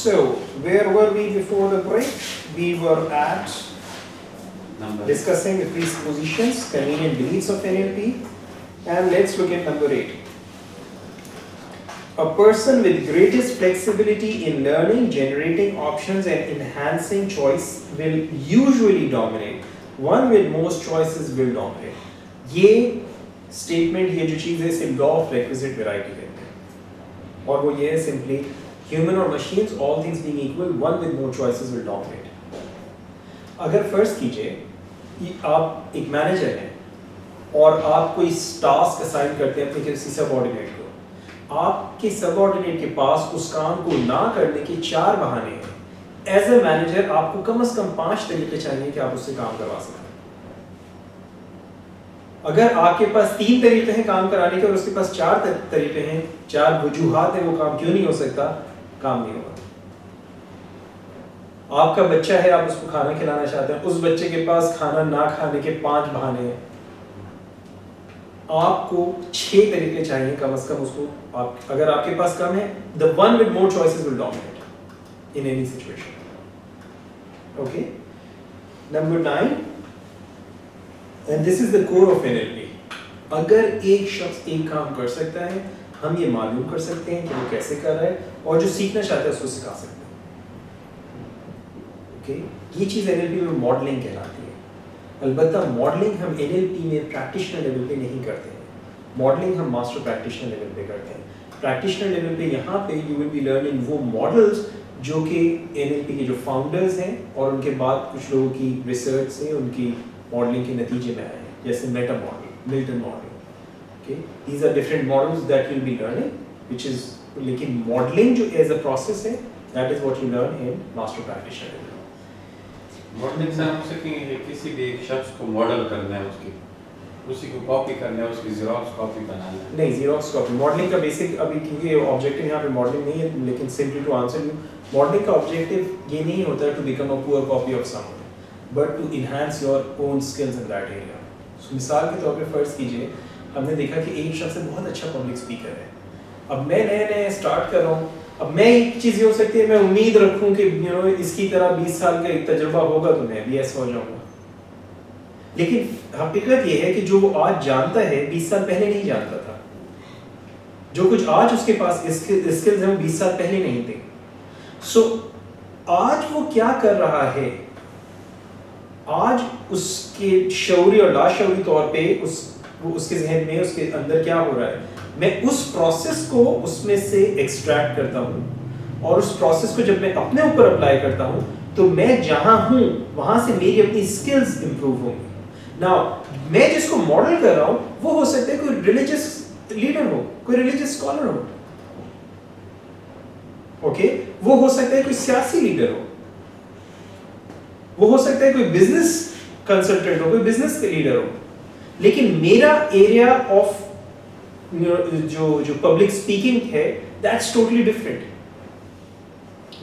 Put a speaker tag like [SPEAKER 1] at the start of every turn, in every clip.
[SPEAKER 1] So, where were we before the break? We were at discussing the presuppositions, convenient beliefs of NLP, and let's look at number 8. A person with greatest flexibility in learning, generating options and enhancing choice will usually dominate. One with most choices will dominate. ये statement, ये जो चीज़ है इसे law of requisite variety कहते हैं और वो ये है simply human or machines, all things being equal, one with more choices will dominate. अगर फर्ज कीजिए कि आप एक मैनेजर हैं और आप कोई टास्क असाइन करते हैं अपने किसी सबऑर्डिनेट को, आपके सबऑर्डिनेट के पास उस काम को ना करने के 4 बहाने हैं. एज ए मैनेजर आपको कम से कम 5 तरीके चाहिए कि आप उससे काम करवा सकें. अगर आपके पास 3 तरीके हैं काम कराने के और उसके पास 4 तरीके हैं, 4 वजूहात हैं वो काम क्यों नहीं हो सकता, काम नहीं होगा. आपका बच्चा है, आप उसको खाना खिलाना चाहते हैं, उस बच्चे के पास खाना ना खाने के 5 बहाने हैं, आपको 6 तरीके चाहिए कम से कम उसको. आप अगर आपके पास कम है, the one with more choices will dominate in any situation. Okay, number 9, and this is the core of NLP. अगर एक शख्स एक काम कर सकता है, हम ये मालूम कर सकते हैं कि वो कैसे कर रहा है और जो सीखना चाहता है उसको सिखा सकते हैं. Okay, ये चीज़ NLP में मॉडलिंग कहलाती है. अलबत्ता मॉडलिंग हम NLP में प्रैक्टिशनर लेवल पे नहीं करते हैं. मॉडलिंग हम मास्टर प्रैक्टिशनर लेवल पे करते हैं. प्रैक्टिशनर लेवल पे यहाँ पे यू विल बी लर्निंग वो मॉडल्स जो कि NLP के जो फाउंडर्स हैं और उनके बाद कुछ लोगों की रिसर्च से उनकी मॉडलिंग के नतीजे में आए हैं, जैसे Meta model, Milton model. Okay, these are different models that you'll be learning, which is लेकिन मॉडलिंग जो as a process है, that is what you learn in master practitioner.
[SPEAKER 2] Modelling से हम सीखेंगे किसी भी एक शख्स को मॉडल करना है, उसी को कॉपी करना है, उसकी ज़ेरॉक्स कॉपी बनाना है. नहीं, ज़ेरॉक्स कॉपी मॉडलिंग का बेसिक अभी क्योंकि ऑब्जेक्टिव यहाँ पे मॉडलिंग नहीं है, लेकिन simply to answer you, modelling का ऑब्जेक्टिव ये नहीं होता to become a poor copy of someone, but to enhance your own skills in that area. मिसाल के तौर पे फर्ज कीजिए हमने देखा कि एक शख्स बहुत अच्छा पब्लिक स्पीकर है. अब मैं नए स्टार्ट कर रहा हूँ. अब मैं एक चीज़ ये हो सकती है, मैं उम्मीद रखूँ कि इसकी तरह 20 साल का एक तजुर्बा होगा तो मैं भी ऐसा हो जाऊँगा. लेकिन हकीकत ये है कि जो वो आज जानता है 20 साल पहले नहीं जानता था. जो कुछ आज उसके पास स्किल्स हैं वो 20 साल पहले नहीं थे. सो आज वो क्या कर रहा है, आज उसके शऊरी और लाशऊरी तौर पे उसके जहन में, उसके अंदर क्या हो रहा है, मैं उस प्रोसेस को उसमें से एक्सट्रैक्ट करता हूँ और उस प्रोसेस को जब मैं अपने ऊपर अप्लाई करता हूँ तो मैं जहाँ हूँ वहाँ से मेरी अपनी स्किल्स इंप्रूव होंगी. नाउ मैं जिसको मॉडल कर रहा हूँ वो हो सकता है कोई रिलीजियस लीडर हो, कोई रिलीजियस स्कॉलर हो. ओके, वो हो सकता है कोई सियासी लीडर हो, वो हो सकता है कोई बिजनेस कंसल्टेंट हो, कोई बिजनेस के लीडर हो. लेकिन मेरा एरिया ऑफ जो पब्लिक स्पीकिंग है दैट्स टोटली डिफरेंट.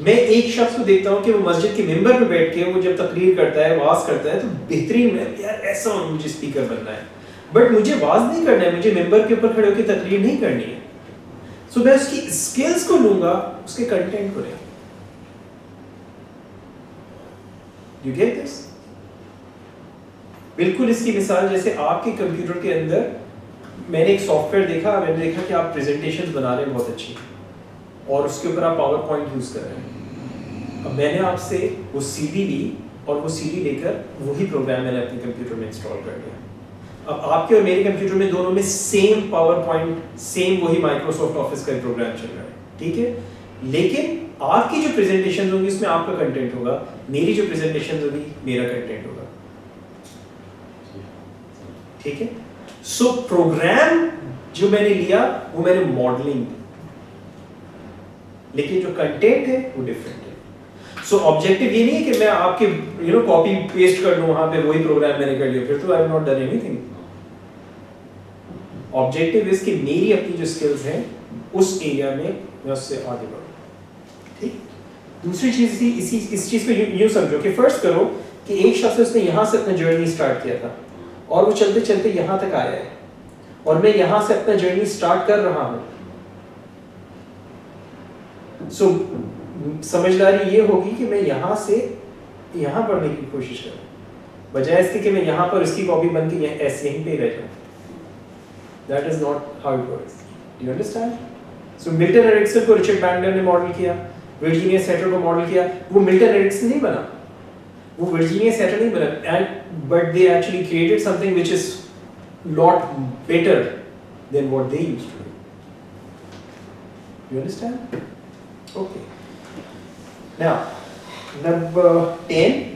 [SPEAKER 2] मैं एक शख्स को देखता हूँ कि वो मस्जिद के मेंबर पे बैठ के वो जब तकरीर करता है, वाज करता है, तो बेहतरीन है यार, ऐसा मुझे स्पीकर बनना है. बट मुझे वाज नहीं करना है, मुझे मेंबर के ऊपर खड़े होकर तकरीर नहीं करनी है. सो मैं उसकी स्किल्स को लूंगा, उसके कंटेंट को नहीं. You get this? बिल्कुल इसकी मिसाल जैसे आपके कंप्यूटर के अंदर मैंने एक सॉफ्टवेयर देखा, मैंने देखा कि आप प्रेजेंटेशंस बना रहे हैं बहुत अच्छी और उसके ऊपर आप पावर पॉइंट यूज़ कर रहे हैं. अब मैंने आपसे वो सीडी ली और वो सीडी लेकर वही प्रोग्राम मैंने अपने कंप्यूटर में इंस्टॉल कर लिया. अब आपके और मेरे कंप्यूटर में दोनों में सेम पावर पॉइंट, सेम वही माइक्रोसॉफ्ट ऑफिस का प्रोग्राम चल रहा है, ठीक है. लेकिन आपकी जो प्रेजेंटेशन होगी उसमें आपका कंटेंट होगा, मेरी जो प्रेजेंटेशन होगी मेरा कंटेंट होगा. ठीक है. सो प्रोग्राम जो मैंने लिया वो मैंने मॉडलिंग, लेकिन जो कंटेंट है वो डिफरेंट है. सो ऑब्जेक्टिव ये नहीं है कि मैं आपके कॉपी पेस्ट कर लूं वहां पे वही प्रोग्राम मैंने कर लिया, फिर तो I have not done anything. Objective is कि मेरी अपनी जो स्किल्स हैं उस एरिया में मैं उससे आगे बढ़ूं. ठीक. दूसरी चीज इस चीज को यूं समझो कि फर्स्ट करो कि एक शख्स उसने यहां से अपना जर्नी स्टार्ट किया था और वो चलते चलते यहां तक आया है और मैं यहां से अपना जर्नी स्टार्ट कर रहा हूं. सो
[SPEAKER 1] समझदारी ये होगी कि मैं यहाँ से यहाँ पढ़ने की कोशिश करूँ, बजाय इसके कि मैं यहाँ पर इसकी कॉपी बन के ऐसे यहीं पे रह जाऊँ. That is not how it works. Do you understand? So Milton Erickson को रिचर्ड बैंडलर ने मॉडल किया, वर्जीनिया सेटर को मॉडल किया. वो मिल्टन एरिक्सन नहीं बना, वो वर्जीनिया सेटर नहीं बना, and but they actually created something which is lot better than what they used to do. You understand? Okay. Now, number 10.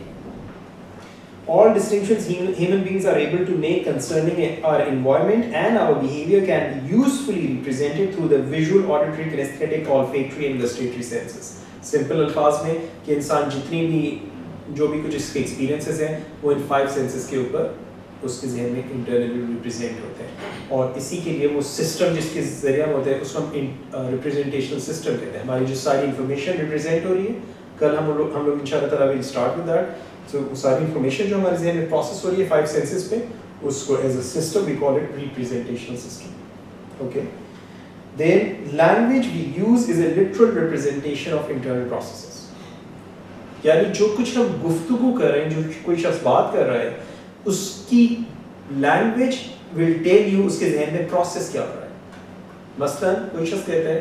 [SPEAKER 1] All distinctions human beings are able to make concerning our environment and our behavior can be usefully represented through the visual, auditory, kinesthetic, olfactory and gustatory senses. Simple अल्फाज में कि इंसान जितनी भी जो भी कुछ इसके experiences हैं वो इन 5 senses के ऊपर उसके ज़हन में internally represent होते हैं, और इसी के लिए वो system जिसके ज़रिए होता है उसको हम representational system कहते हैं. हमारी जो सारी information represent हो रही है, कल हम लोग इंशाल्लाह ताला will start with that. So सारी information जो हमारे ज़हन में process हो रही है 5 senses पे, उसको as a system we call it representational system. Okay. Then language we use is a literal representation of internal processes. यानी जो कुछ हम गुफ्तगू कर रहे हैं, जो कोई शख्स बात कर रहा है, उसकी language will tell you उसके ज़हन में process क्या हो रहा है. मसलन कोई शख्स कहता है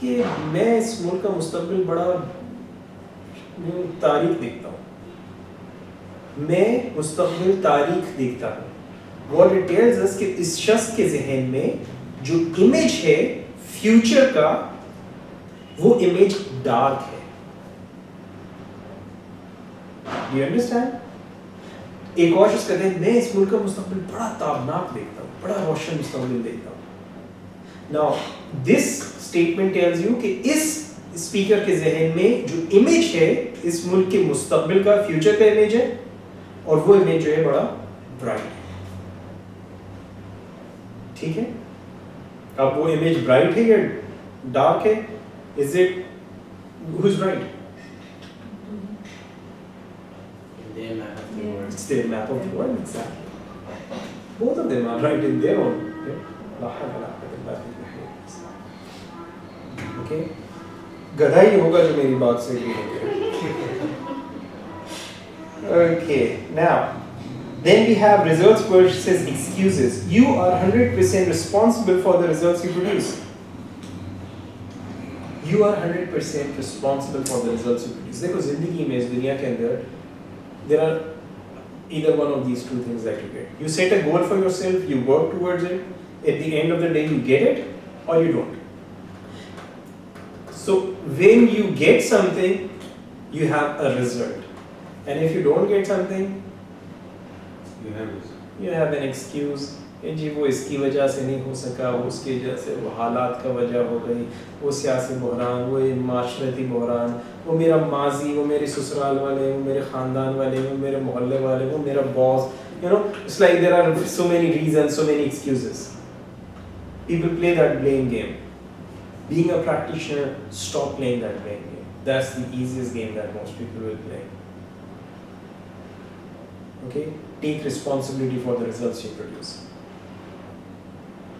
[SPEAKER 1] कि मैं इस मुल्क का मुस्तकबिल बड़ा तारीख देखता हूँ, मैं मुस्तकबिल तारीख देखता हूँ. What it tells us कि इस शख्स के ज़हन में जो इमेज है फ्यूचर का, वो इमेज डार्क है. Do you understand? एक और शख्स कहते हैं मैं इस मुल्क का मुस्तकबिल बड़ा ताबनाक देखता हूँ, बड़ा रोशन मुस्तकबिल देखता हूँ. Now this statement tells you कि इस स्पीकर के ज़हन में जो इमेज है इस मुल्क के मुस्तकबिल का, फ्यूचर का इमेज है, और वो इमेज जो है बड़ा ब्राइट है. ठीक है. अब वो इमेज ब्राइट है या डार्क है? Is it who is right? It's their map of the world. Exactly. Both of them are right in their own. Okay. गधा ही होगा जो मेरी बात से agree होगा. Okay. Now, then we have results versus excuses. You are 100% responsible for the results you produce. You are 100% responsible for the results you produce. देखो जिंदगी में इस दुनिया के अंदर there are either one of these two things that you get. You set a goal for yourself, you work towards it, at the end of the day you get it or you don't. So when you get something, you have a result. And if you don't get something, you have an excuse. जी वो इसकी वजह से नहीं हो सका, वो उसकी वजह से, वो हालात का वजह हो गई, वो सियासी बहरान, वो माशरती बहरान, वो मेरा माजी, वो मेरे ससुराल वाले, वो मेरे ख़ानदान वाले, वो मेरे मोहल्ले वाले, वो मेरा boss. You know, it's like there are so many reasons, so many excuses. People play that blame game. Being a practitioner, stop playing that blame game. That's the easiest game that most people will play. Okay? Take responsibility for the results you produce.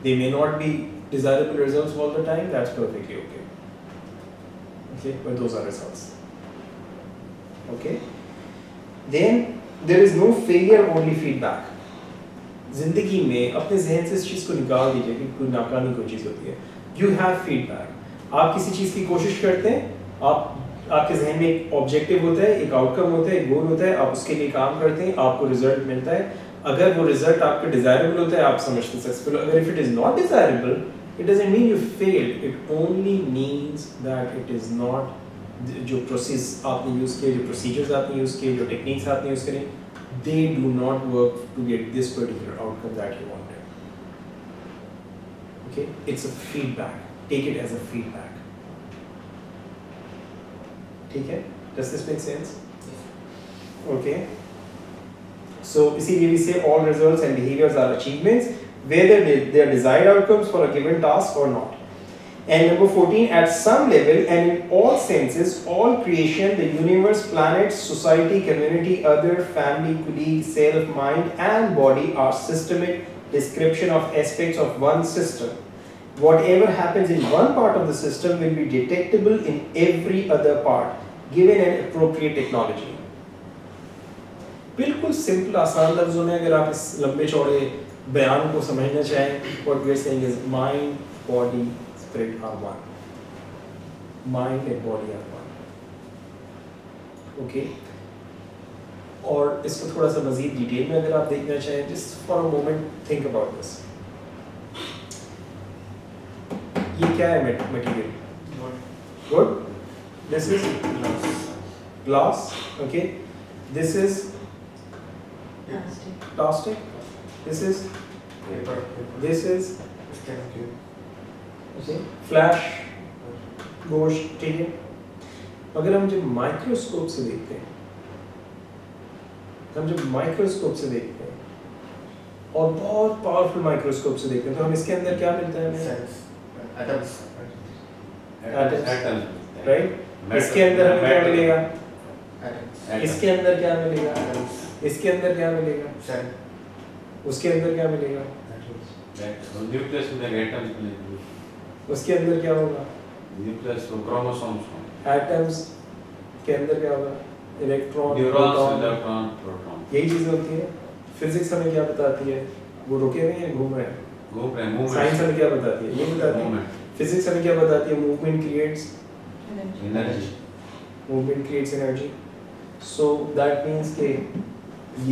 [SPEAKER 1] They may not be desirable results all the time, that's perfectly okay. Okay, but those are results. Okay? Then there is no failure, only feedback. जिंदगी में अपने जहन से इस चीज़ को निकाल दीजिए कि कोई नाकामी कोई चीज़ होती है. You have feedback. आप किसी चीज़ की कोशिश करते हैं, आपके जहन में एक ऑब्जेक्टिव होता है, एक आउटकम होता है, एक गोल होता है, आप उसके लिए काम करते हैं, आपको रिजल्ट मिलता है. अगर वो रिजल्ट आपके डिजायरेबल होता है, आप समझते सक्सेसफुल. अगर if it is not desirable, it doesn't mean you failed. It only means that it is not जो प्रोसेस आपने यूज किए, जो प्रोसीजर्स आपने यूज किए, जो टेक्निक्स आपने यूज करें, they do not work to get this particular outcome that you wanted. Okay, it's a feedback. Take it as a feedback. ठीक है? Does this make sense? Okay. So, इसीलिए we say all results and behaviors are achievements, whether they are desired outcomes for a given task or not. And number 14, at some level and in all senses, all creation, the universe, planets, society, community, other, family, colleague, self, mind, and body are systemic description of aspects of one system. whatever happens in one part of the system will be detectable in every other part given an appropriate technology. बिल्कुल simple आसान लफ्जों में अगर आप इस लंबे चौड़े बयान को समझना चाहें, what we are saying is mind, body, spirit are one. Mind and body are one. Okay. और इसको थोड़ा सा मजीद डिटेल में अगर आप देखना चाहें, just for a moment think about this. ये क्या है material? Wood. This is glass. Okay. This is plastic. This is
[SPEAKER 3] paper.
[SPEAKER 1] This is
[SPEAKER 3] Okay.
[SPEAKER 1] okay. Flash. गोश्त. ठीक है. अगर हम जब माइक्रोस्कोप से देखते हैं, और बहुत पावरफुल माइक्रोस्कोप से देखते हैं, तो हम इसके अंदर क्या मिलता है हमें?
[SPEAKER 3] Cells. Atoms.
[SPEAKER 1] राइट? इसके अंदर हमें क्या मिलेगा?
[SPEAKER 3] Atoms.
[SPEAKER 1] इसके अंदर क्या मिलेगा?
[SPEAKER 3] Atoms.
[SPEAKER 1] इसके अंदर क्या मिलेगा?
[SPEAKER 3] Cell.
[SPEAKER 1] उसके अंदर क्या मिलेगा?
[SPEAKER 3] Atoms.
[SPEAKER 2] न्यूक्लियस में एटम्स मिलेंगे,
[SPEAKER 1] उसके अंदर क्या होगा?
[SPEAKER 2] न्यूक्लियस में क्रोमोसोम्स,
[SPEAKER 1] एटम्स के अंदर क्या होगा? Electron,
[SPEAKER 2] neurons,
[SPEAKER 1] proton,
[SPEAKER 2] electron, proton.
[SPEAKER 1] यही चीजें होती है। फिजिक्स हमें क्या बताती है? वो रुके हुए हैं, घूम रहे हैं।
[SPEAKER 2] घूम रहे हैं,
[SPEAKER 1] साइंस हमें क्या बताती है? ये बताती है।
[SPEAKER 2] मूवमेंट,
[SPEAKER 1] फिजिक्स हमें क्या बताती है? Movement creates
[SPEAKER 2] energy.
[SPEAKER 1] Energy. So that means कि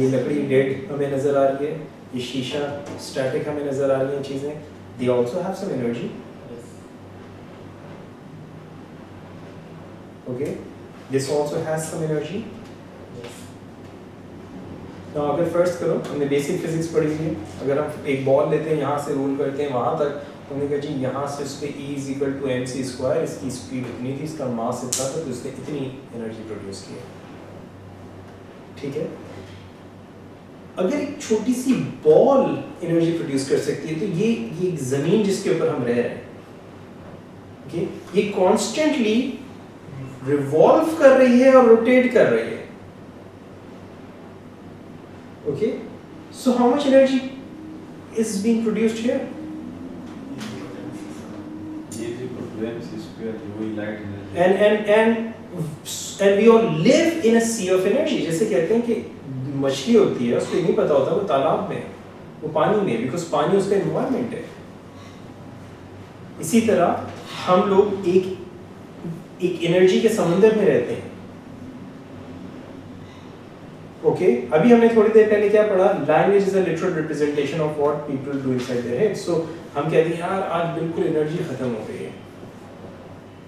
[SPEAKER 1] ये लकड़ी डेड हमें नजर आ रही है, ये शीशा स्टैटिक हमें नजर आ रही हैं चीजें, they also have some energy. Okay, this also has some energy. Now अगर फर्स्ट करो, हमने बेसिक फिजिक्स पढ़ी हुई है, अगर हम एक बॉल लेते हैं, यहाँ से रोल करते हैं वहाँ तक, हमने कहा जी यहाँ से उस पर E = mc², इसकी स्पीड इतनी थी, इसका मास इतना था, तो इसने इतनी एनर्जी प्रोड्यूस की है। ठीक है, अगर एक छोटी सी बॉल एनर्जी प्रोड्यूस कर सकती है, तो ये एक जमीन जिसके ऊपर हम रह रहे हैं, okay? ये कॉन्स्टेंटली रिवॉल्व कर रही है और रोटेट कर रही है। Okay, so how much energy is being produced here? And we all live in a sea of energy. जैसे कहते हैं कि मछली होती है, उसको नहीं पता होता वो तालाब में, वो पानी में, because पानी उसका environment है। इसी तरह हम लोग एक एनर्जी के समंदर में रहते हैं। ओके, अभी हमने थोड़ी देर पहले क्या पढ़ा? Language is a literal representation of what people do inside their head. So हम कहते हैं यार आज बिल्कुल एनर्जी खत्म हो गई है,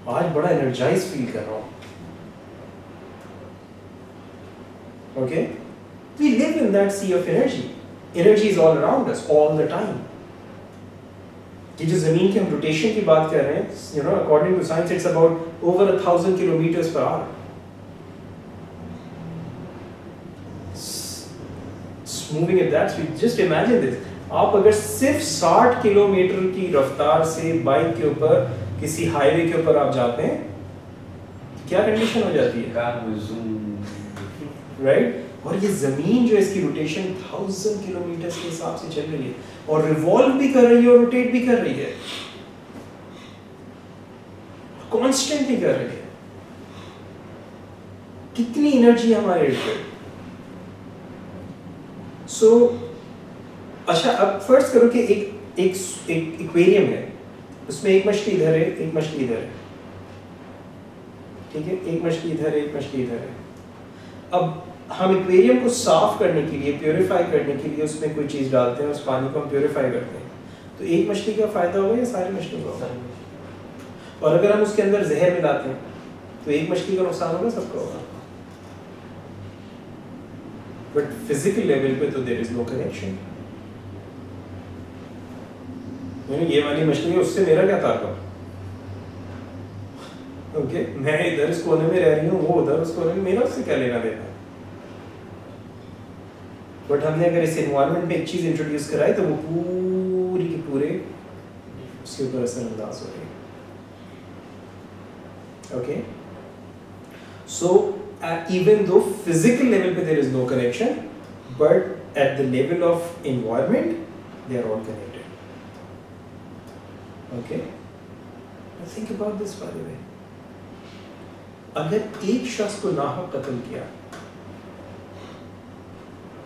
[SPEAKER 1] आज बड़ा एनर्जाइज फील कर रहा हूँ। Okay, we live in that sea of energy. Energy is all around us all the time. ये जो जमीन के हम रोटेशन की बात कर रहे हैं, you know, according to science it's about over 1000 kilometres per hour. Moving at that speed, just imagine this. आप अगर सिर्फ 60 किलोमीटर की रफ्तार से बाइक के ऊपर किसी हाईवे के ऊपर आप जाते हैं, क्या कंडीशन हो जाती है?
[SPEAKER 2] कार में जूम,
[SPEAKER 1] राइट? और ये जमीन जो इसकी रोटेशन 1000 किलोमीटर के हिसाब से चल रही है, और रिवॉल्व भी कर रही है और रोटेट भी कर रही है, कॉन्स्टेंटली कर रही है। कितनी एनर्जी हमारे इर्द-गिर्द। सो अच्छा, अब फर्स्ट करो कि एक एक्वेरियम है, उसमें एक मछली इधर है, एक मछली इधर है। ठीक है, एक मछली इधर है, एक मछली इधर है। अब हम एक्वेरियम को साफ करने के लिए, प्योरीफाई करने के लिए उसमें कोई चीज़ डालते हैं, उस पानी को हम प्योरीफाई करते हैं, तो एक मछली का फायदा होगा या सारी मछली का होगा? और अगर हम उसके अंदर जहर मिलाते हैं तो एक मछली का नुकसान होगा, सबका होगा। बट फिजिकल लेवल पे तो देयर इज नो कनेक्शन। ये वाली मछली है, उससे मेरा क्या ताल्लुक? ओके, मैं इधर इस कोने में रह रही हूँ, वो उधर उस कोने में, मेरा उससे क्या लेना देना? बट हमने अगर इस एनवायरनमेंट में एक चीज इंट्रोड्यूस कराई तो वो पूरी के पूरे उसके ऊपर असरअंदाज हो रही है। ओके, सो even though physical level पे there is no connection, but at the level of environment they are all connected. Okay, think about this by the way, अगर एक शख्स को नाहक कत्ल किया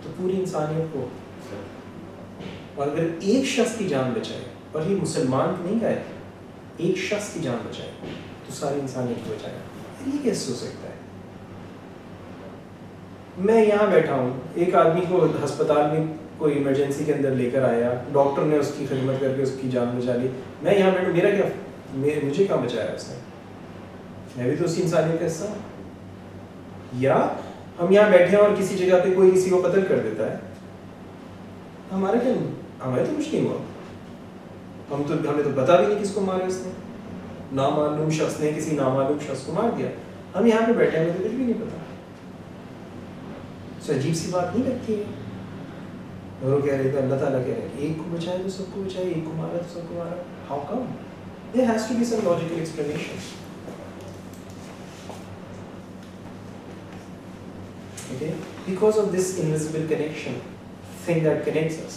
[SPEAKER 1] तो पूरी इंसानियत को, और अगर एक शख्स की जान बचाए, और ये मुसलमान नहीं गए, एक शख्स की जान बचाए तो सारी इंसानियत को बचाएगा। ये कैसे हो सकता है? मैं यहाँ बैठा हूँ, एक आदमी को अस्पताल में कोई इमरजेंसी के अंदर लेकर आया, डॉक्टर ने उसकी खिदमत करके उसकी जान बचा ली, मैं यहाँ बैठूँ, मेरा क्या, मुझे क्या बचाया उसने? मैं भी तो उसी इंसानियत का हिस्सा हूँ। या हम यहाँ बैठे हैं और किसी जगह पे कोई किसी को कत्ल कर देता है, हमारे क्या, हमारे तो कुछ नहीं हुआ, हमें तो पता भी नहीं किसको मारा उसने, नामालूम शख्स ने किसी नामालूम शख्स को मार दिया, हम यहाँ पे बैठे हैं, हमें तो कुछ भी नहीं पता। तो अजीब सी बात नहीं लगती है? और वो कह रहे थे, अल्लाह ताला कह रहे हैं एक को बचाए तो सबको बचाए, एक को मारा तो सबको मारा। How come? There has to be some logical explanation. Okay, because of this invisible connection, thing that connects us.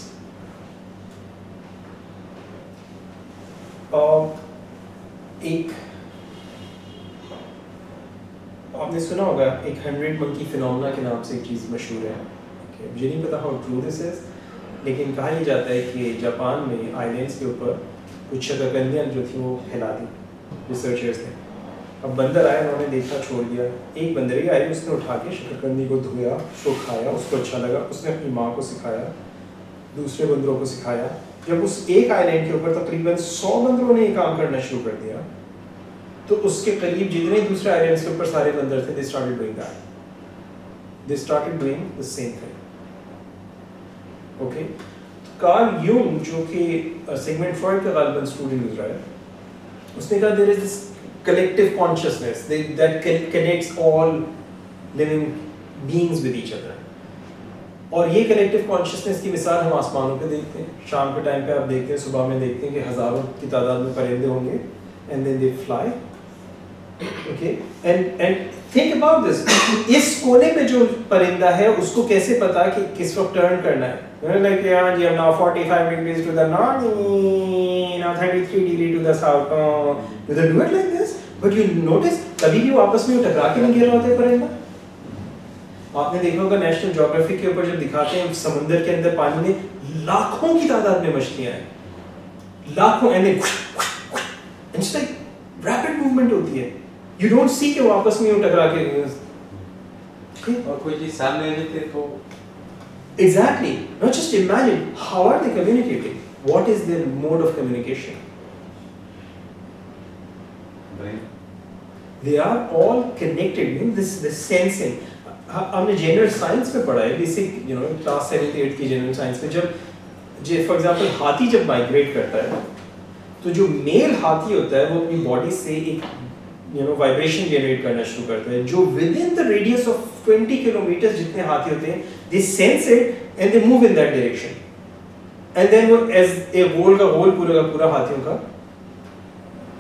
[SPEAKER 1] एक आपने सुना होगा, एक 100 monkey phenomena के नाम से एक चीज़ मशहूर है। मुझे नहीं पता how true this is, लेकिन कहा यह जाता है कि जापान में आइलैंड्स के ऊपर कुछ शकरकंदियाँ जो थी वो फैला दी रिसर्चर्स ने। अब बंदर आया, उन्होंने देखा, छोड़ दिया। एक बंदर आई, उसने उठा के शकरकंदी को धोया, उसको खाया, उसको अच्छा लगा, उसने अपनी माँ को सिखाया, दूसरे बंदरों को सिखाया। जब उस एक आइलैंड के ऊपर तकरीबन 100 बंदरों ने ये काम करना शुरू कर दिया, तो उसके करीब जितने दूसरे आइलैंड्स के ऊपर सारे बंदर थे, they started doing that. They started doing the same thing. Okay? Carl Jung, जो कि सिगमंड फ्रॉइड का गालिबन स्टूडेंट गुजरा है, उसने कहा there is this collective consciousness that connects all living beings with each other. और ये collective consciousness की मिसाल हम आसमानों पे देखते हैं। शाम के टाइम पे आप देखते हैं, सुबह में देखते हैं कि हजारों की तादाद में परिंदे होंगे, and then they fly. Okay? And think about this. इस कोने पे जो परिंदा है, उसको कैसे पता कि किस वक्त टर्न करना है? Like, yeah, ji, now 45 degrees to the north, now 33 degree to the south. Do they do it like this? But you notice, कभी भी वो आपस में टकरा के नहीं गिर रहे होते परिंदा। आपने देखा होगा नेशनल ज्योग्राफिक के ऊपर जब दिखाते हैं समुद्र के अंदर पानी में लाखों की तादाद में मछलियां हैं, लाखों, and it's like rapid movement होती है। You don't see कि वो आपस में टकरा के,
[SPEAKER 2] और कोई चीज सामने रहती है तो
[SPEAKER 1] exactly. Now just imagine, how are they communicating? What is their mode of communication?
[SPEAKER 2] brain.
[SPEAKER 1] They are all connected. You know, this sensing. हमने जनरल साइंस में पढ़ा है, बेसिक क्लास 7th 8th की जनरल साइंस में, जब for example हाथी जब migrate करता है, तो जो मेल हाथी होता है वो अपनी बॉडी से एक वाइब्रेशन जनरेट करना शुरू करता है, जो within the radius of 20 kilometre जितने हाथी होते हैं, they sense it and they move in that direction, and then वो एज ए गोल का गोल पूरा हाथियों का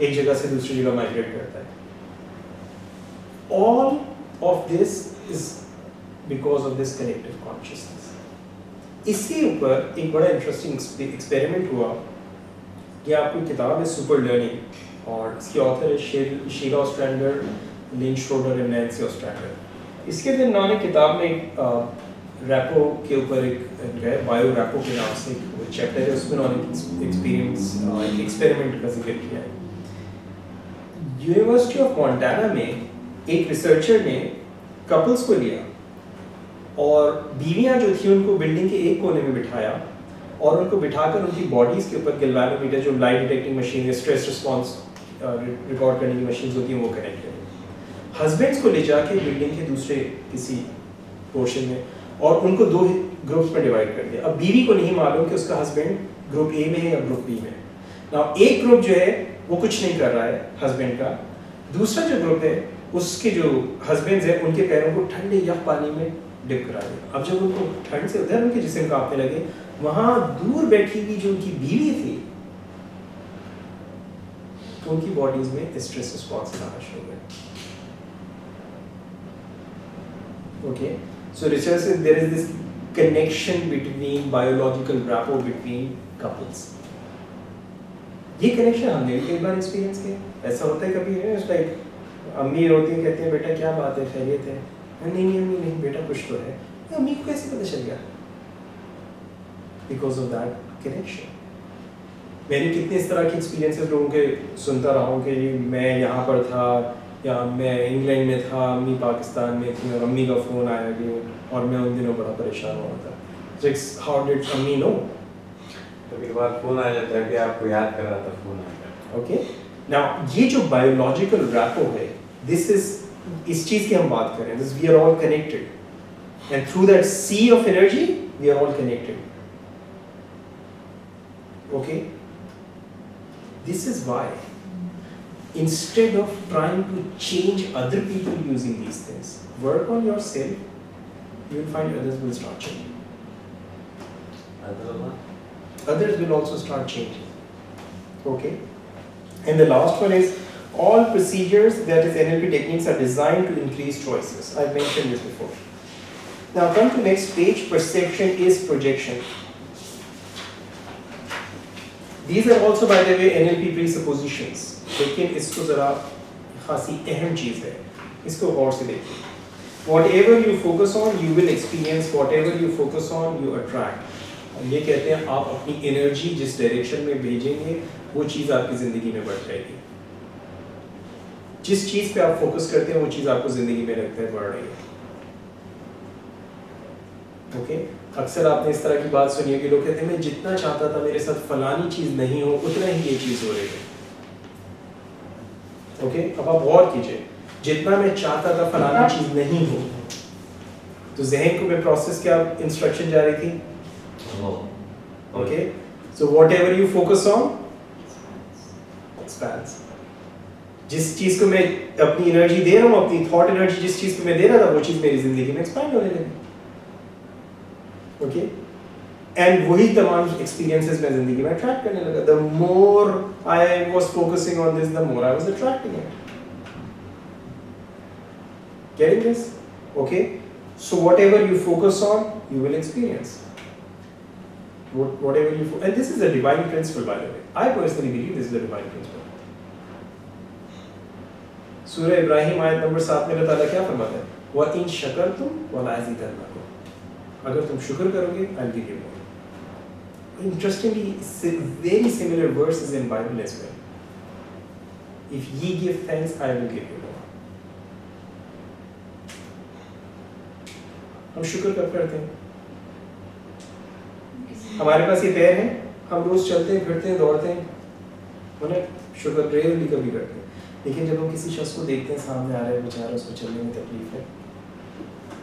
[SPEAKER 1] एक जगह से दूसरी जगह माइग्रेट करता है। All of this is because of this connective consciousness. इसके ऊपर एक बड़ा इंटरेस्टिंग एक्सपेरिमेंट हुआ। ये आपको किताब है सुपर लर्निंग, और इसके ऑथर है शीला ऑस्ट्रैंडर, लिन श्रोडर एंड नैंसी ऑस्ट्रैंडर। इसके अंदर इन्होंने किताब में रैपो के ऊपर एक बायो रैपो के नाम से एक चैप्टर है, उसमें उन्होंने एक्सपेरिमेंट का जिक्र किया है। यूनिवर्सिटी ऑफ मोंटाना में एक रिसर्चर ने कपल्स को लिया और बीवियां जो थी उनको बिल्डिंग के एक कोने में बिठाया, और उनको बिठाकर उनकी बॉडीज के ऊपर गैल्वेनोमीटर, जो लाइट डिटेक्टिंग मशीन या स्ट्रेस रिस्पॉन्स रिकॉर्ड करने की मशीन होती हैं, वो कनेक्ट करें। हस्बैंड्स को ले जाके बिल्डिंग के दूसरे किसी पोर्शन में, और उनको 2 ग्रुप्स में डिवाइड कर दिया। अब बीवी को नहीं मालूम कि उसका हस्बैंड ग्रुप ए में है या ग्रुप बी में। नाउ एक ग्रुप जो है वो कुछ नहीं कर रहा है हस्बैंड का, दूसरा जो ग्रुप है उसके जो हस्बैंड्स हैं उनके पैरों को ठंडे यख पानी में डिप करा दिया। अब जब उनको ठंड से उधर उनके जिस्म कांपने लगे, वहां दूर बैठी हुई जो उनकी बीवी थी, तो उनकी बॉडीज में स्ट्रेस रिस्पॉन्स आना शुरू हो गए। ओके, सो रिसर्च से there is this connection between biological rapport between couples. ये कनेक्शन हमने भी कई बार एक्सपीरियंस किया। ऐसा होता है कभी लाइक अम्मी रोती हैं, कहती हैं बेटा क्या बात है, खैरियत है? नहीं नहीं अम्मी नहीं बेटा कुछ तो है। अम्मी को कैसे पता चल गया? Because of that connection. मैंने कितने इस तरह के एक्सपीरियंसेस लोगों के सुनता रहा हूँ कि मैं यहाँ पर था या मैं इंग्लैंड में था, अम्मी पाकिस्तान में थी और अम्मी का फ़ोन आया कि और मैं उन दिनों बड़ा परेशान हुआ था। So how did अम्मी know?
[SPEAKER 2] कभी बार फोन आ जाता है कि आपको याद कर रहा था, फोन आ गया।
[SPEAKER 1] Okay? Now ये जो बायोलॉजिकल रैपो है, this is इस चीज़ की हम बात करें, this we are all connected and through that sea of energy we are all connected. Okay? This is why instead of trying to change other people using these things, work on yourself, you will find others will start changing. Others will also start changing. Okay? And the last one is all procedures, that is NLP techniques, are designed to increase choices. I've mentioned this before. Now come to next page. Perception is projection. These are also by the way NLP presuppositions. लेकिन इसको ज़रा खासी अहम चीज़ है, इसको गौर से देखिए। Whatever you focus on, you will experience. Whatever you focus on, you attract. ये कहते हैं आप अपनी एनर्जी जिस डायरेक्शन में भेजेंगे वो चीज़ आपकी ज़िंदगी में बढ़ जाएगी। जिस चीज़ पे आप फोकस करते हैं वो चीज़ आपको ज़िंदगी में लगता है बढ़ रही है। ओके? अक्सर आपने इस तरह की बात सुनी है कि लोग कहते हैं मैं जितना चाहता था मेरे साथ फलानी चीज़ नहीं हो, उतना ही ये चीज़ हो रही है। ओके? अब आप गौर कीजिए, जितना मैं चाहता था फलानी चीज़ नहीं हो, तो ज़हन को मैं प्रोसेस क्या इंस्ट्रक्शन जा रही थी? Okay, so whatever you focus on expands. जिस चीज को मैं अपनी एनर्जी दे रहा हूँ, अपनी थॉट एनर्जी जिस चीज को मैं दे रहा था, वो चीज मेरी जिंदगी में एक्सपैंड होने लगी। ओके? एंड वही तमाम एक्सपीरियंसेस मैं जिंदगी में अट्रैक्ट करने लगा। The more I was focusing on this, the more I was attracting it. Getting this? Okay? So whatever you focus on, you will experience. Whatever you and this is a divine principle, by the way. I personally believe this is a divine principle. सूरह इब्राहिम आयत number 7 में अल्लाह ताला क्या फरमाता है? व इन शकरतुम व लाज़िदन्नकुम, अगर तुम शुक्र करोगे I will give you more. Interestingly, very similar verses in Bible as well. If ye give thanks, I will give you more. हम शुक्र कब करते हैं? हमारे पास ये पैर हैं, हम रोज चलते हैं, फिरते हैं, दौड़ते हैं, मतलब शुक्र रेयरली कभी करते हैं। लेकिन जब हम किसी शख्स को देखते हैं सामने आ रहा है, बेचारा, उसको चलने में तकलीफ है,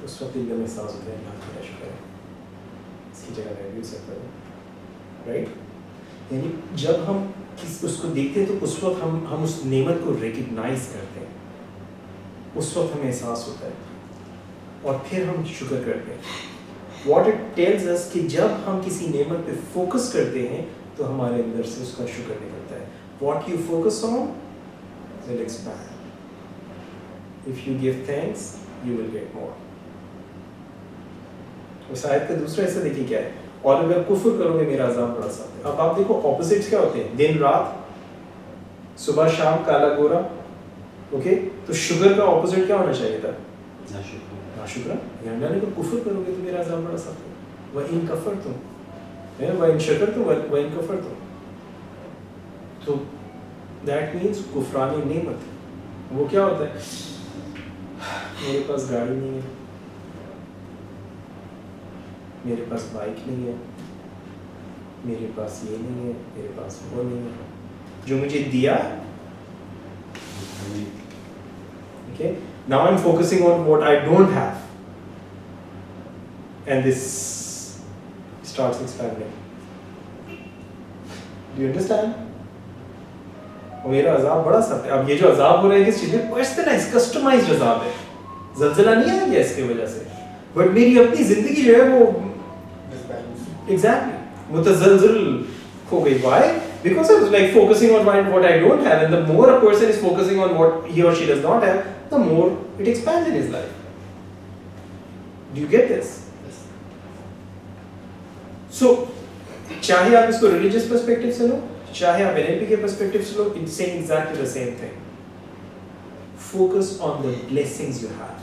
[SPEAKER 1] उस वक्त एकदम एहसास होता है अल्लाह का शुक्र है, इसकी जगह मैं भी सकता हूँ। राइट? यानी जब हम उसको देखते हैं तो उस वक्त हम उस नेमत को रिकग्नाइज करते हैं, उस वक्त हमें एहसास होता है और फिर हम शुक्र करते हैं। What it tells us कि जब हम किसी नेमत पे फोकस करते हैं तो हमारे अंदर से उसका शुक्र निकलता है। What you focus on will expand. If you give thanks, you will get more. उस आयत का दूसरा हिस्सा देखिए क्या है? और अगर कुफ्र करोगे मेरा अज़ाब बड़ा सख्त है। अब आप देखो ऑपोजिट्स क्या होते हैं? दिन रात, सुबह शाम, काला गोरा। ओके? तो शुक्र का ऑपोजिट क्या होना चाहिए था? नाशुक्र। यानी अगर कुफ्र करोगे तो मेरा अज़ाब बड़ा सख्त है। व इन कफरतुम, व इन शकरतुम व इन कफरतुम, तो दैट मीन्स कुफरान नेमत। वो क्या होता है? मेरे पास गाड़ी नहीं है, मेरे पास बाइक नहीं है, मेरे पास ये नहीं है, मेरे पास वो नहीं है, जो मुझे दिया। Okay? Now I'm focusing on what I don't have, and this starts expanding. Do you understand? और मेरा अज़ाब बड़ा सख्त है। अब ये जो अज़ाब हो रहा है किस चीज़ में? पर्सनलाइज, कस्टमाइज्ड अज़ाब है। ज़लज़ला नहीं आ गया इसकी वजह से, बट मेरी अपनी जिंदगी जो है वो एग्जैक्टली मुतज़लज़ल हो गई। Why? Because I was like focusing on what I don't have, and the more a person is focusing on what he or she does not have, the more it expands in his life. Do you get this?
[SPEAKER 3] Yes.
[SPEAKER 1] So, चाहे आप इसको religious perspective से लो, चाहे आप NLP के perspective से लो, it's saying exactly the same thing. Focus on the blessings you have,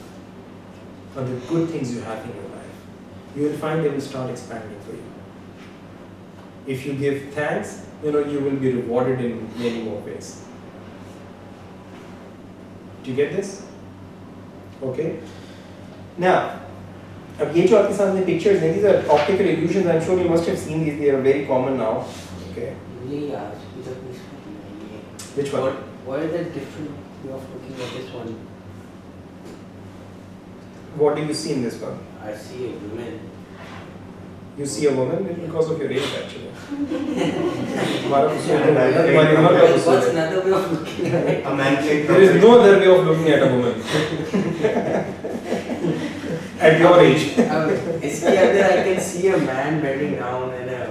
[SPEAKER 1] on the good things you have in your life. You will find they will start expanding for you. If you give thanks, you will be rewarded in many more ways. Do you get this? Okay. Now, अब ये जो आपके सामने pictures हैं, these are optical illusions. I'm sure you must have seen these. They are very common now. Okay. Which one?
[SPEAKER 4] What is the different way of looking at this one?
[SPEAKER 1] What do you see in this one?
[SPEAKER 4] I see a woman.
[SPEAKER 1] You see a woman because of your age, actually. हमारा कुछ नहीं है, तुम्हारी उम्र का कुछ
[SPEAKER 4] What's
[SPEAKER 1] नहीं है.
[SPEAKER 4] another way of looking at it?
[SPEAKER 3] A man played
[SPEAKER 1] There is no other way of looking at a woman. At your age.
[SPEAKER 4] इसके अंदर I can see a man bending down in a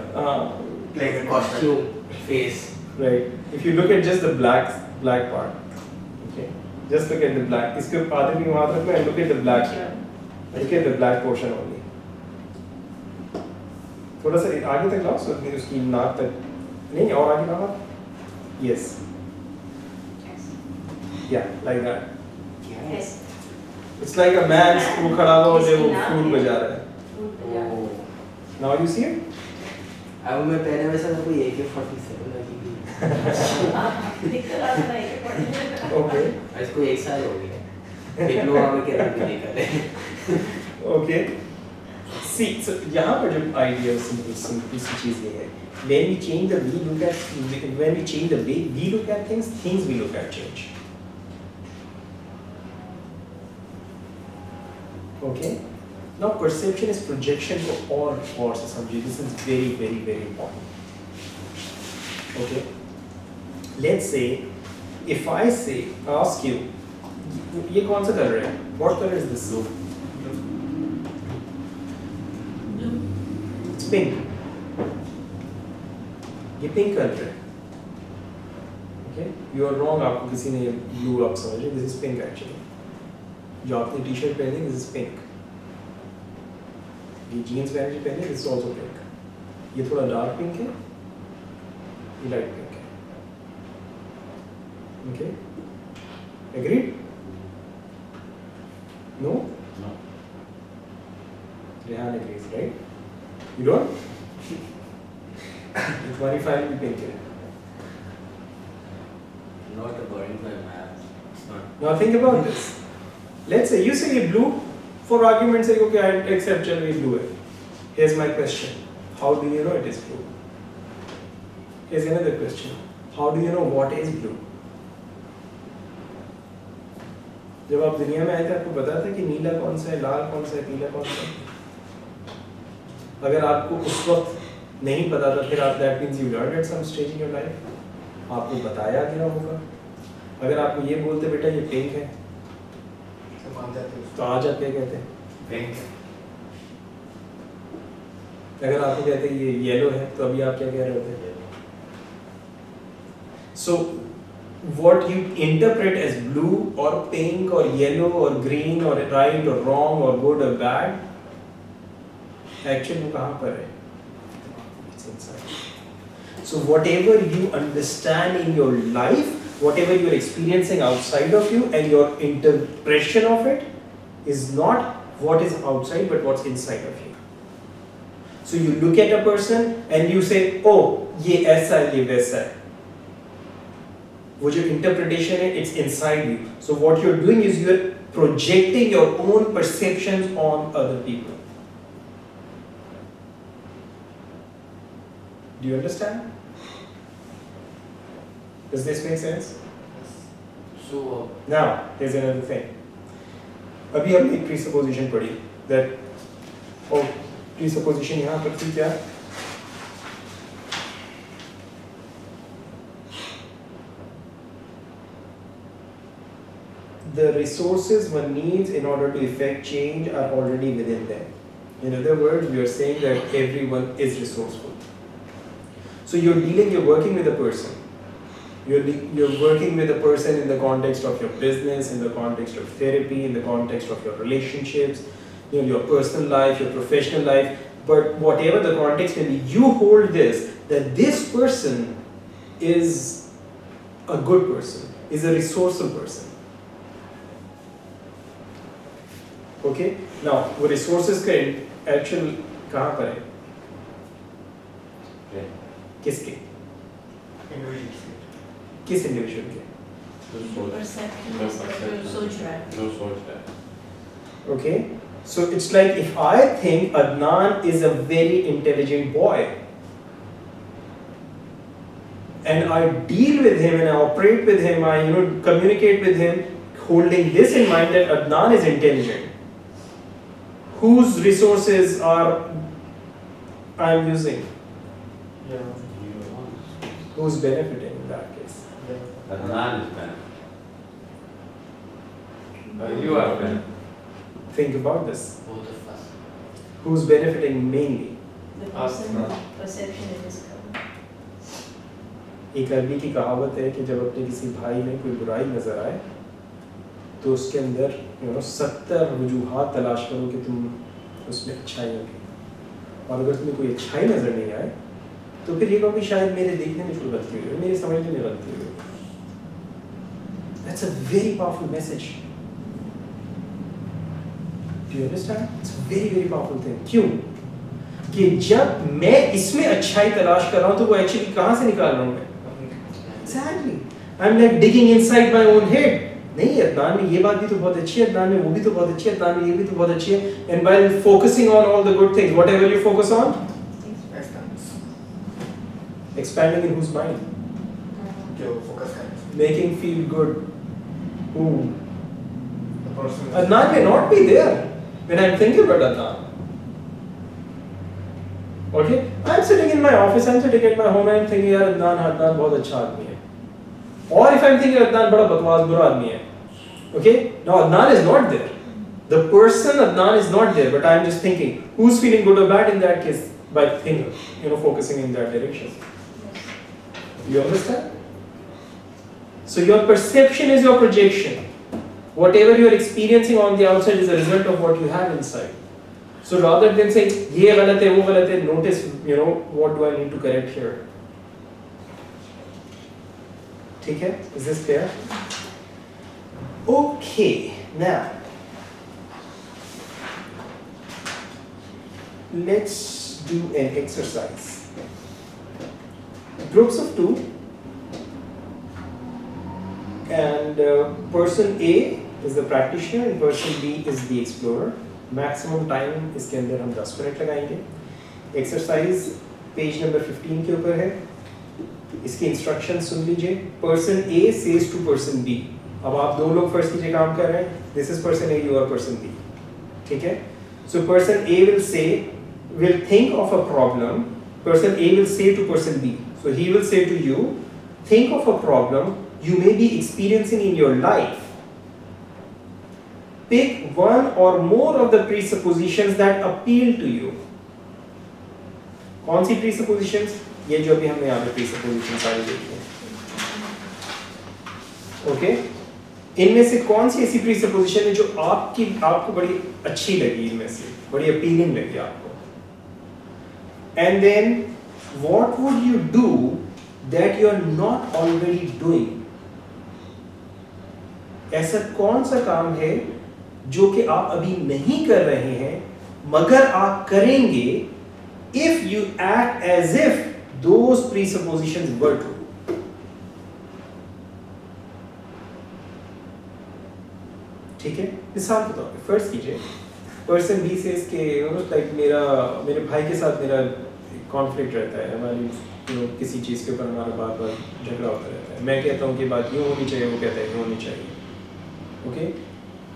[SPEAKER 3] like a costume.
[SPEAKER 4] costume face.
[SPEAKER 1] Right. If you look at just the black part, okay. Just look at the black. इसके आधे भी वहाँ रखो and look at the black. Look at the black portion only. थोड़ा सा आगे तक लाओ, so उसकी नाक तक नहीं और आगे लाओ. Yes. Yeah, like that.
[SPEAKER 4] Yes.
[SPEAKER 1] It's like a man who खड़ा हुआ और वो flute बजा रहा है.
[SPEAKER 4] Oh.
[SPEAKER 1] Now you see it?
[SPEAKER 4] अब मैं पहले वैसा था कोई AK-47 लगी थी.
[SPEAKER 1] Okay.
[SPEAKER 4] इसको 1 साल हो गया. डिप्लोमा में क्या नहीं कर रहे.
[SPEAKER 1] Okay. See, so यहाँ पर जो idea simple सी चीज़ ये है. When we change the way we look at things we look at change. Okay. Now perception is projection for all forces. This is very, very, very important. Okay. Let's say, if I ask you, ये कौन सा color है? What color is this? It's pink. ये pink color है. Okay. You are wrong. आपको किसी ने blue आप समझ रहे? This is pink actually. जो आपने टी-शर्ट पहनी, this is pink. ये जीन्स पहने, this is also pink. ये थोड़ा डार्क पिंक है, ये लाइट पिंक है. Okay? Agreed? No?
[SPEAKER 2] No.
[SPEAKER 1] Rehan agrees, right? You don't? तुम्हारी फाइल भी पिंक है.
[SPEAKER 4] Not according to my math. It's not.
[SPEAKER 1] Now think about this. Let's say you say ये blue. For argument's sake, okay, I accept generally blue है. Here's my question. How do you know it is blue? Here's another question. How do you know what is blue? जब आप दुनिया में आए थे आपको पता था कि नीला कौन सा है, लाल कौन सा है, पीला कौन सा है? अगर आपको उस वक्त नहीं पता था फिर आप that means you learned at some stage in your life. आपको बताया गया होगा. अगर आपको ये बोलते बेटा ये पिंक है तो आज आप क्या कहते हैं?
[SPEAKER 3] Pink.
[SPEAKER 1] अगर आपको कहते हैं ये येलो है तो अभी आप क्या कह रहे होते हैं? So what you interpret as blue or pink or yellow or green or right or wrong or good or bad, actually वो कहाँ पर है? It's inside. So whatever you understand in your life, whatever you are experiencing outside of you and your interpretation of it is not what is outside but what's inside of you. So you look at a person and you say, oh, ये ऐसा है, ये वैसा है. वो जो interpretation है, it's inside you. So what you're doing is you're projecting your own perceptions on other people. Do you understand? Does this make sense?
[SPEAKER 4] So
[SPEAKER 1] Now, here's another thing. अभी हमने एक presupposition पढ़ी that presupposition यहाँ पर थी क्या? The resources one needs in order to effect change are already within them. In other words, we are saying that everyone is resourceful. So you're working with a person. You're working with a person in the context of your business, in the context of therapy, in the context of your relationships, your personal life, your professional life. But whatever the context may be, you hold this, that this person is a good person, is a resourceful person. Okay? Now, वो resources का actual कहाँ पर है? किसके?
[SPEAKER 3] Individuals.
[SPEAKER 1] किस individual के?
[SPEAKER 2] जो सोच रहा है.
[SPEAKER 1] Okay? So it's like if I think Adnan is a very intelligent boy, and I deal with him and I operate with him, I communicate with him, holding this in mind that Adnan is intelligent. Whose resources are I am using?
[SPEAKER 3] Yeah.
[SPEAKER 1] Who's benefiting in that case?
[SPEAKER 3] Yeah.
[SPEAKER 2] Adnan is benefiting. You are benefiting.
[SPEAKER 1] Think about this.
[SPEAKER 4] Both of us.
[SPEAKER 1] Who's benefiting mainly?
[SPEAKER 5] The person perception it is covered.
[SPEAKER 1] एक अरबी की कहावत है कि जब अपने किसी भाई में कोई बुराई नजर आए तो उसके अंदर 70 वजूहात तलाश करो कि तुम उसमें अच्छाई होगी, और अगर तुम्हें कोई अच्छाई नजर नहीं आए तो फिर ये कहो कि शायद मेरे देखने में कोई गलती हुई है, मेरे समझने में गलती हुई है. That's a very powerful message. Do you understand? It's a very very powerful thing. क्यों? कि जब मैं इसमें अच्छाई तलाश कर रहा हूँ तो वो एक्चुअली कहाँ से निकाल रहा हूँ मैं? Exactly. I'm like digging inside my own head. नहीं, अदनान में ये बात भी तो बहुत अच्छी है, अदनान में वो भी तो बहुत अच्छी है, अदनान में ये भी तो बहुत अच्छी है. And while focusing on all the good things, whatever you focus on, expanding in whose mind?
[SPEAKER 3] जो focus करें.
[SPEAKER 1] Making feel good. Who?
[SPEAKER 3] The person.
[SPEAKER 1] Adnan may not be there when I'm thinking about Adnan. Okay? I'm sitting in my office, I'm sitting at my home, and I'm thinking, यार Adnan बहुत अच्छा आदमी है. Or if I'm thinking Adnan बड़ा बकवास बुरा आदमी है. Okay? Now Adnan is not there. The person Adnan is not there, but I'm just thinking, who's feeling good or bad in that case by thinking, focusing in that direction. You understand? So your perception is your projection. Whatever you are experiencing on the outside is a result of what you have inside. So rather than saying, ये गलत है, वो गलत है, notice, what do I need to correct here? ठीक है? Is this clear? Okay, now let's do an exercise. Groups of 2, and person A is the practitioner and person B is the explorer. Maximum time इसके अंदर हम 10 minute लगाएंगे. Exercise page number 15 के ऊपर है. इसकी इंस्ट्रक्शन सुन लीजिए. Person A says to person B. अब आप दो लोग फर्स्ट कीजिए काम कर रहे हैं. This is person A, you are person B. ठीक है? So person A will think of a problem. Person A will say to person B. So he will say to you, think of a problem you may be experiencing in your life. Pick one or more of the presuppositions that appeal to you. कौन सी presuppositions? ये जो अभी हमने यहाँ पे presuppositions सारी देखी हैं. Okay? इनमें से कौन सी ऐसी presupposition है जो आपको बड़ी अच्छी लगी, इनमें से बड़ी appealing लगी आपको? And then what would you do that you are not already doing? ऐसा कौन सा काम है जो कि आप अभी नहीं कर रहे हैं मगर आप करेंगे if you act as if those presuppositions were true. ठीक है? मिसाल के तौर पे फर्स्ट कीजिए. पर्सन बी से इसके लाइक मेरे भाई के साथ मेरा कॉन्फ्लिक्ट रहता है. हमारी किसी चीज़ के ऊपर हमारा बार बार झगड़ा होता रहता है. मैं कहता हूँ कि बात यूँ होनी चाहिए, वो कहता है यूँ होनी चाहिए. ओके?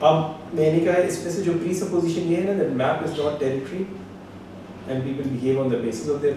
[SPEAKER 1] अब मैंने कहा इसमें से जो प्रीसपोजिशन ये है ना, that map is not territory and people behave on the basis of their